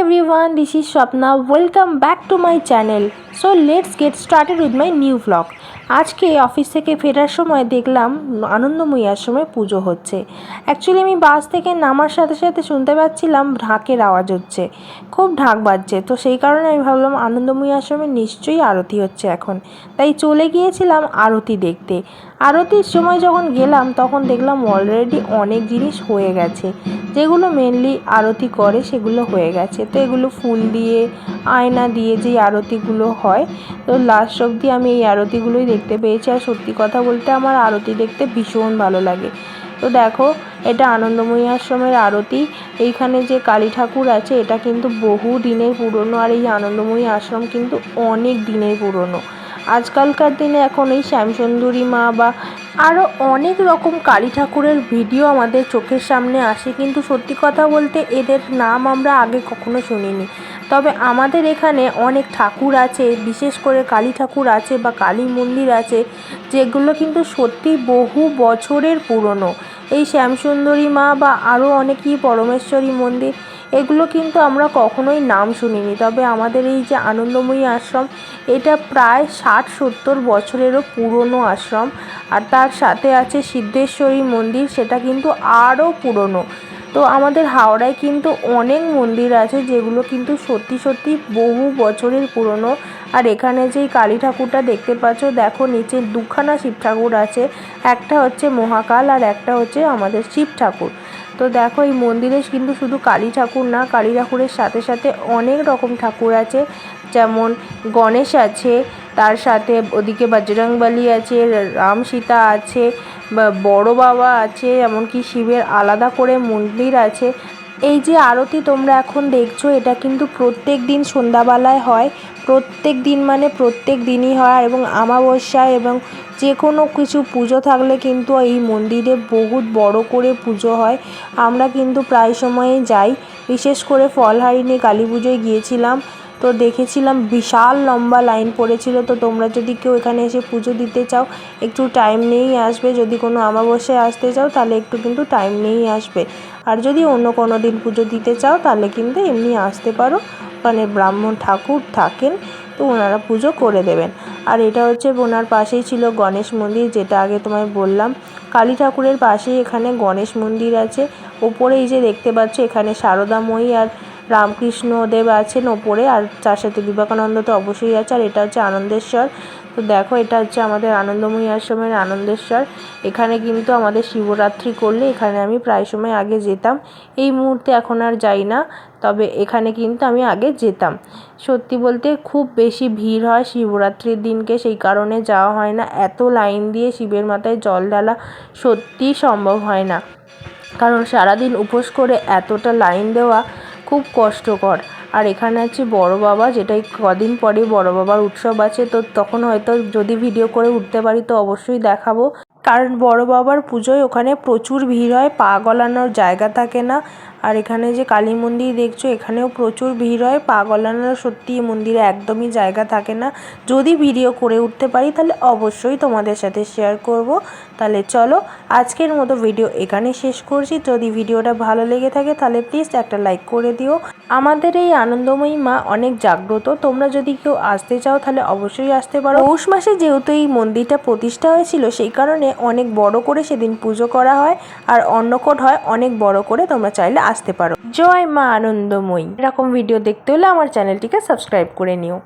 everyone, this is Swapna. Welcome back to my channel. So let's get started with my new vlog. আজকে office থেকে ফেরার সময় দেখলাম আনন্দময়ী আশ্রমে পুজো হচ্ছে। অ্যাকচুয়ালি আমি বাস থেকে নামার সাথে সাথে শুনতে পাচ্ছিলাম ঢাকের আওয়াজ হচ্ছে, খুব ঢাক বাজছে। তো সেই কারণে আমি ভাবলাম আনন্দময়ী আশ্রমে নিশ্চয়ই আরতি হচ্ছে এখন, তাই চলে গিয়েছিলাম আরতি দেখতে। আরতির সময় যখন গেলাম তখন দেখলাম অলরেডি অনেক জিনিস হয়ে গেছে, যেগুলো মেনলি আরতি করে সেগুলো হয়ে গেছে। তো এগুলো ফুল দিয়ে আয়না দিয়ে যেই আরতিগুলো হয়, তো লাস্ট অবধি আমি এই আরতিগুলোই দেখতে পেয়েছি। আর সত্যি কথা বলতে আমার আরতি দেখতে ভীষণ ভালো লাগে। তো দেখো, এটা আনন্দময়ী আশ্রমের আরতি। এইখানে যে কালী ঠাকুর আছে এটা কিন্তু বহু দিনের পুরনো, আর এই আনন্দময়ী আশ্রম কিন্তু অনেক দিনের পুরনো। আজকালকার দিনে এখন এই শ্যামসুন্দরী মা বা আরও অনেক রকম কালী ঠাকুরের ভিডিও আমাদের চোখের সামনে আসে, কিন্তু সত্যি কথা বলতে এদের নাম আমরা আগে কখনো শুনিনি। তবে আমাদের এখানে অনেক ঠাকুর আছে, বিশেষ করে কালী ঠাকুর আছে বা কালী মন্দির আছে, যেগুলো কিন্তু সত্যি বহু বছরের পুরনো। এই শ্যামসুন্দরী মা বা আরও অনেকই পরমেশ্বরী মন্দির, এগুলো কিন্তু আমরা কখনোই নাম শুনিনি। তবে আমাদের এই যে আনন্দময়ী আশ্রম, এটা প্রায় 60-70 বছরেরও পুরনো আশ্রম। আর তার সাথে আছে সিদ্ধেশ্বরী মন্দির, সেটা কিন্তু আরও পুরনো। তো আমাদের হাওড়ায় কিন্তু অনেক মন্দির আছে যেগুলো কিন্তু সত্যি সত্যি বহু বছরের পুরনো। আর এখানে যেই কালী ঠাকুরটা দেখতে পাচ্ছ, দেখো নিচে দুখানা শিব ঠাকুর আছে, একটা হচ্ছে মহাকাল আর একটা হচ্ছে আমাদের শিব ঠাকুর। তো দেখো, এই মন্দিরে কিন্তু শুধু কালী ঠাকুর না, কালী ঠাকুরের সাথে সাথে অনেক রকম ঠাকুর আছে। যেমন গণেশ আছে, তার সাথে ওদিকে বজরংবলী আছে, রাম সীতা আছে, বড় বাবা আছে, এমনকি শিবের আলাদা করে মন্দির আছে। এই যে আরতি তোমরা এখন দেখছো, এটা কিন্তু প্রত্যেক দিন সন্ধ্যাবেলায় হয়। প্রত্যেক দিন মানে প্রত্যেক দিনই হয়, এবং অমাবস্যা এবং যে কোনো কিছু পুজো থাকলে কিন্তু এই মন্দিরে বহুত বড় করে পুজো হয়। আমরা কিন্তু প্রায় সময়ই যাই, বিশেষ করে ফলহারিণী কালী পুজোয় গিয়েছিলাম। তো দেখেছিলাম বিশাল লম্বা লাইন পড়েছিল। তো তোমরা যদি কেউ এখানে এসে পুজো দিতে চাও, একটু টাইম নিয়েই আসবে। যদি কোনো অমাবস্যায় আসতে চাও তাহলে একটু কিন্তু টাইম নিয়েই আসবে। আর যদি অন্য কোনো দিন পুজো দিতে চাও তাহলে কিন্তু এমনি আসতে পারো, মানে ব্রাহ্মণ ঠাকুর থাকেন, তো ওনারা পুজো করে দেবেন। আর এটা হচ্ছে ওনার পাশেই ছিল গণেশ মন্দির, যেটা আগে তোমায় বললাম। কালী ঠাকুরের পাশেই এখানে গণেশ মন্দির আছে। ওপরে এই যে দেখতে পাচ্ছ, এখানে শারদাময়ী আর রামকৃষ্ণদেব আছেন ওপরে, আর তার সাথে বিবেকানন্দ তো অবশ্যই আছে। আর এটা হচ্ছে আনন্দেশ্বর। তো দেখো, এটা হচ্ছে আমাদের আনন্দময়ী আশ্রমের আনন্দেশ্বর। এখানে কিন্তু আমাদের শিবরাত্রি করলে এখানে আমি প্রায় সময় আগে যেতাম। এই মুহূর্তে এখন আর যাই না, তবে এখানে কিন্তু আমি আগে যেতাম। সত্যি বলতে খুব বেশি ভিড় হয় শিবরাত্রির দিনকে, সেই কারণে যাওয়া হয় না। এত লাইন দিয়ে শিবের মাথায় জল ঢালা সত্যিই সম্ভব হয় না, কারণ সারাদিন উপোস করে এতটা লাইন দেওয়া খুব কষ্টকর। আর এখানে আছে বড় বাবা, যেটাই কদিন পরে বড় বাবার উৎসব আছে, তো তখন হয়তো যদি ভিডিও করে উঠতে পারি তো অবশ্যই দেখাবো। কারণ বড় বাবার পুজোয় ওখানে প্রচুর ভিড় হয়, পা গলানোর জায়গা থাকে না। আর এখানে যে কালী মন্দির দেখছো, এখানেও প্রচুর ভিড় হয়, পা গলানোর সত্যি মন্দিরে একদমই জায়গা থাকে না। যদি ভিডিও করে উঠতে পারি তাহলে অবশ্যই তোমাদের সাথে শেয়ার করব। তাহলে চলো, আজকের মতো ভিডিও এখানে শেষ করছি। যদি ভিডিওটা ভালো লেগে থাকে তাহলে প্লিজ একটা লাইক করে দিও। আমাদের এই আনন্দময়ী মা অনেক জাগ্রত, তোমরা যদি কেউ আসতে চাও তাহলে অবশ্যই আসতে পারো। পৌষ মাসে যেহেতু এই মন্দিরটা প্রতিষ্ঠা হয়েছিল, সেই কারণে অনেক বড় করে সেদিন পুজো করা হয়, আর অন্নকূট হয় অনেক বড় করে। তোমরা চাইলে আসতে পারো। জয় মা আনন্দময়ী। এরকম ভিডিও দেখতে হলে আমার চ্যানেলটিকে সাবস্ক্রাইব করে নিও।